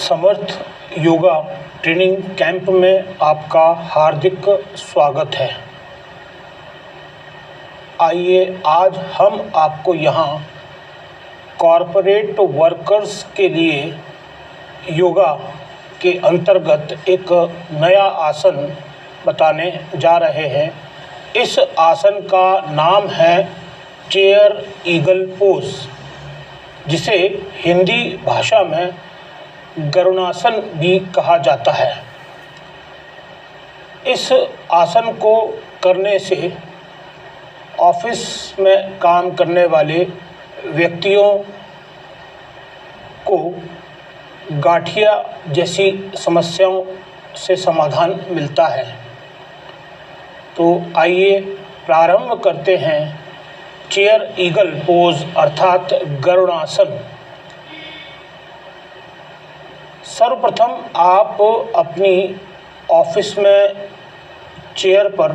समर्थ yoga training camp में आपका हार्दिक स्वागत है। आइए आज हम आपको यहाँ कॉरपोरेट वर्कर्स के लिए योगा के अंतर्गत एक नया आसन बताने जा रहे हैं। इस आसन का नाम है चेयर ईगल पोज, जिसे हिंदी भाषा में गरुणासन भी कहा जाता है। इस आसन को करने से ऑफिस में काम करने वाले व्यक्तियों को गठिया जैसी समस्याओं से समाधान मिलता है। तो आइए प्रारंभ करते हैं चेयर ईगल पोज अर्थात गरुणासन। सर्वप्रथम आप अपनी ऑफिस में चेयर पर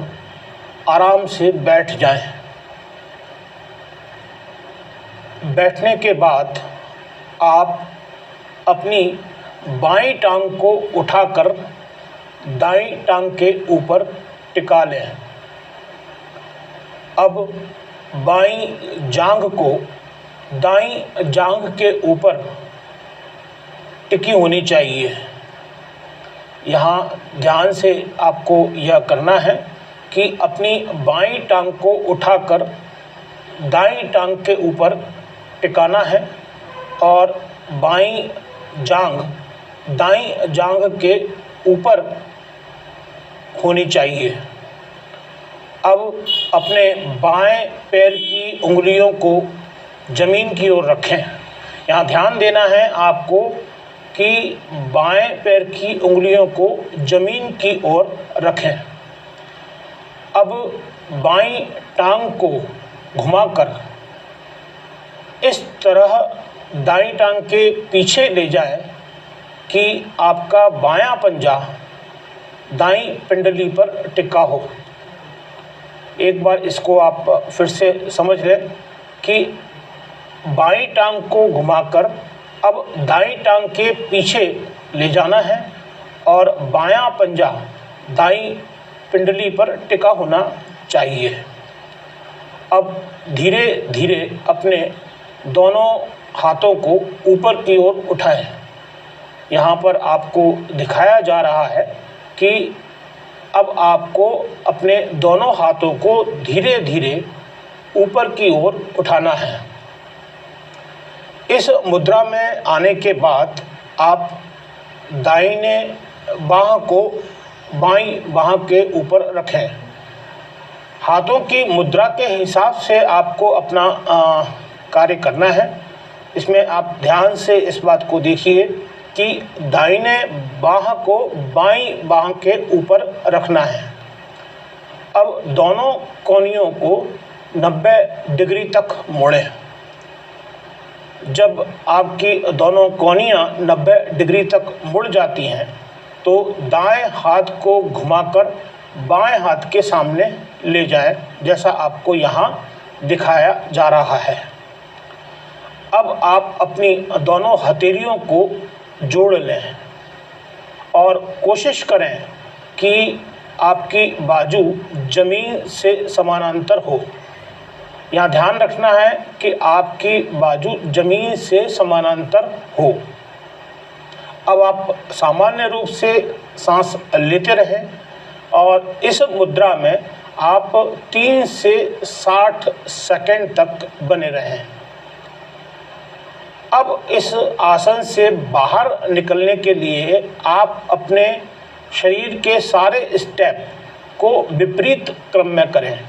आराम से बैठ जाएं। बैठने के बाद आप अपनी बाईं टांग को उठाकर दाईं टांग के ऊपर टिका लें। अब बाईं जांघ को दाईं जांघ के ऊपर टिकी होनी चाहिए। यहाँ ध्यान से आपको यह करना है कि अपनी बाईं टांग को उठाकर दाईं टांग के ऊपर टिकाना है और बाईं जांघ दाईं जांघ के ऊपर होनी चाहिए। अब अपने बाएं पैर की उंगलियों को ज़मीन की ओर रखें। यहाँ ध्यान देना है आपको कि बाएं पैर की उंगलियों को ज़मीन की ओर रखें। अब बाईं टांग को घुमाकर इस तरह दाईं टांग के पीछे ले जाए कि आपका बायां पंजा दाईं पिंडली पर टिका हो। एक बार इसको आप फिर से समझ लें कि बाईं टांग को घुमाकर अब दाईं टांग के पीछे ले जाना है और बायां पंजा दाईं पिंडली पर टिका होना चाहिए। अब धीरे धीरे अपने दोनों हाथों को ऊपर की ओर उठाएं। यहाँ पर आपको दिखाया जा रहा है कि अब आपको अपने दोनों हाथों को धीरे धीरे ऊपर की ओर उठाना है। इस मुद्रा में आने के बाद आप दाहिने बाह को बाईं बाह के ऊपर रखें। हाथों की मुद्रा के हिसाब से आपको अपना कार्य करना है। इसमें आप ध्यान से इस बात को देखिए कि दाहिने बाह को बाईं बाह के ऊपर रखना है। अब दोनों कोहनियों को 90 डिग्री तक मोड़ें। जब आपकी दोनों कोहनियाँ 90 डिग्री तक मुड़ जाती हैं तो दाएं हाथ को घुमाकर बाएं हाथ के सामने ले जाएं, जैसा आपको यहाँ दिखाया जा रहा है। अब आप अपनी दोनों हथेलियों को जोड़ लें और कोशिश करें कि आपकी बाजू ज़मीन से समानांतर हो। यहाँ ध्यान रखना है कि आपकी बाजू ज़मीन से समानांतर हो। अब आप सामान्य रूप से सांस लेते रहें और इस मुद्रा में आप 3 से 60 सेकंड तक बने रहें। अब इस आसन से बाहर निकलने के लिए आप अपने शरीर के सारे स्टेप को विपरीत क्रम में करें,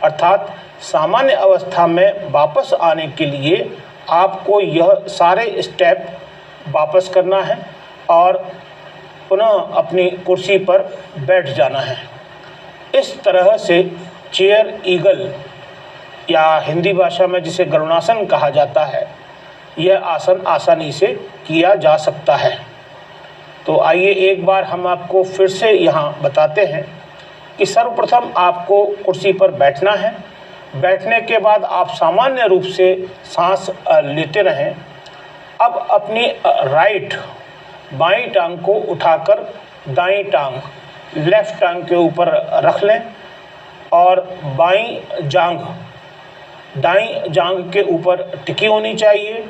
अर्थात सामान्य अवस्था में वापस आने के लिए आपको यह सारे स्टेप वापस करना है और पुनः अपनी कुर्सी पर बैठ जाना है। इस तरह से चेयर ईगल या हिंदी भाषा में जिसे गरुणासन कहा जाता है, यह आसन आसानी से किया जा सकता है। तो आइए एक बार हम आपको फिर से यहाँ बताते हैं कि सर्वप्रथम आपको कुर्सी पर बैठना है। बैठने के बाद आप सामान्य रूप से सांस लेते रहें। अब अपनी राइट बाईं टांग को उठाकर दाईं टांग लेफ्ट टांग के ऊपर रख लें और बाईं जांघ दाईं जांघ के ऊपर टिकी होनी चाहिए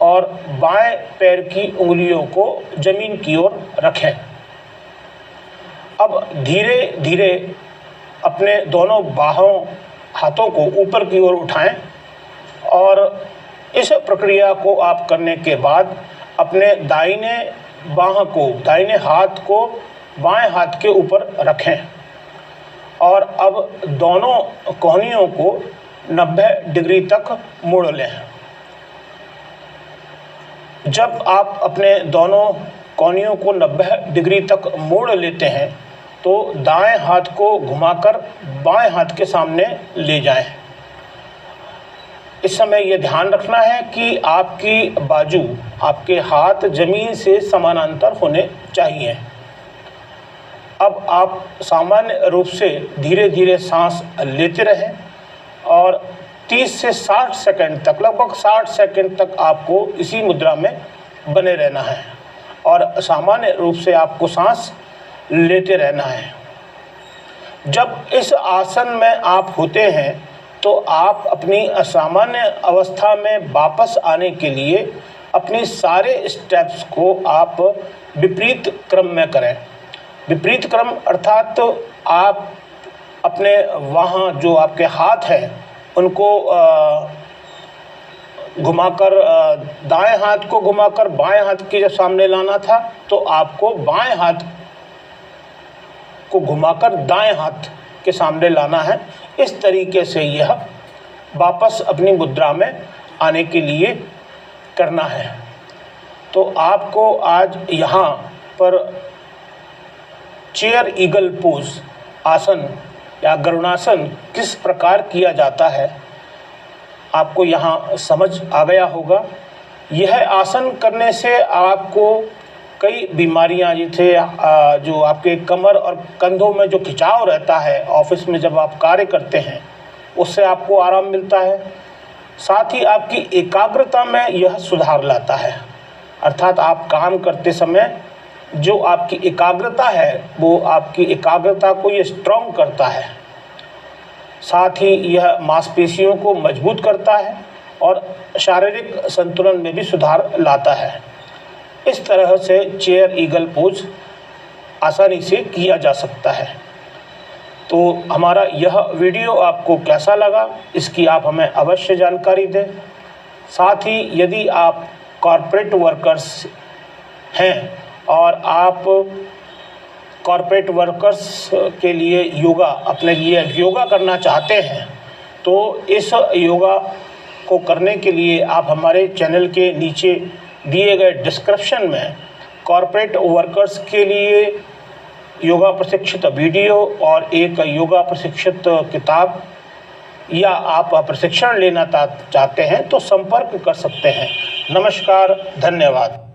और बाएं पैर की उंगलियों को जमीन की ओर रखें। अब धीरे धीरे अपने दोनों बाहों हाथों को ऊपर की ओर उठाएं और इस प्रक्रिया को आप करने के बाद अपने दाहिने दाहिने हाथ को बाएं हाथ के ऊपर रखें और अब दोनों कोहनियों को 90 डिग्री तक मोड़ लें। जब आप अपने दोनों कोहनियों को 90 डिग्री तक मोड़ लेते हैं तो दाएं हाथ को घुमाकर बाएं हाथ के सामने ले जाएं। इस समय यह ध्यान रखना है कि आपकी बाजू, आपके हाथ जमीन से समानांतर होने चाहिए। अब आप सामान्य रूप से धीरे धीरे सांस लेते रहें और 30 से 60 सेकंड तक, लगभग 60 सेकंड तक आपको इसी मुद्रा में बने रहना है और सामान्य रूप से आपको सांस लेते रहना है। जब इस आसन में आप होते हैं तो आप अपनी सामान्य अवस्था में वापस आने के लिए अपनी सारे स्टेप्स को आप विपरीत क्रम में करें। विपरीत क्रम अर्थात तो आप अपने वहाँ जो आपके हाथ हैं उनको घुमाकर दाएं हाथ को घुमाकर बाएं हाथ के जब सामने लाना था तो आपको बाएं हाथ को घुमाकर दाएं हाथ के सामने लाना है। इस तरीके से यह वापस अपनी मुद्रा में आने के लिए करना है। तो आपको आज यहाँ पर चेयर ईगल पोज आसन या गरुड़ासन किस प्रकार किया जाता है आपको यहाँ समझ आ गया होगा। यह आसन करने से आपको कई बीमारियां जैसे जो आपके कमर और कंधों में जो खिंचाव रहता है ऑफिस में जब आप कार्य करते हैं उससे आपको आराम मिलता है। साथ ही आपकी एकाग्रता में यह सुधार लाता है, अर्थात आप काम करते समय जो आपकी एकाग्रता है वो आपकी एकाग्रता को ये स्ट्रॉन्ग करता है। साथ ही यह मांसपेशियों को मजबूत करता है और शारीरिक संतुलन में भी सुधार लाता है। इस तरह से चेयर ईगल पोज आसानी से किया जा सकता है। तो हमारा यह वीडियो आपको कैसा लगा इसकी आप हमें अवश्य जानकारी दें। साथ ही यदि आप कॉर्पोरेट वर्कर्स हैं और आप कॉर्पोरेट वर्कर्स के लिए अपने लिए योगा करना चाहते हैं तो इस योगा को करने के लिए आप हमारे चैनल के नीचे दिए गए डिस्क्रिप्शन में कॉर्पोरेट वर्कर्स के लिए योगा प्रशिक्षित वीडियो और एक योगा प्रशिक्षित किताब या आप प्रशिक्षण लेना चाहते हैं तो संपर्क कर सकते हैं। नमस्कार, धन्यवाद।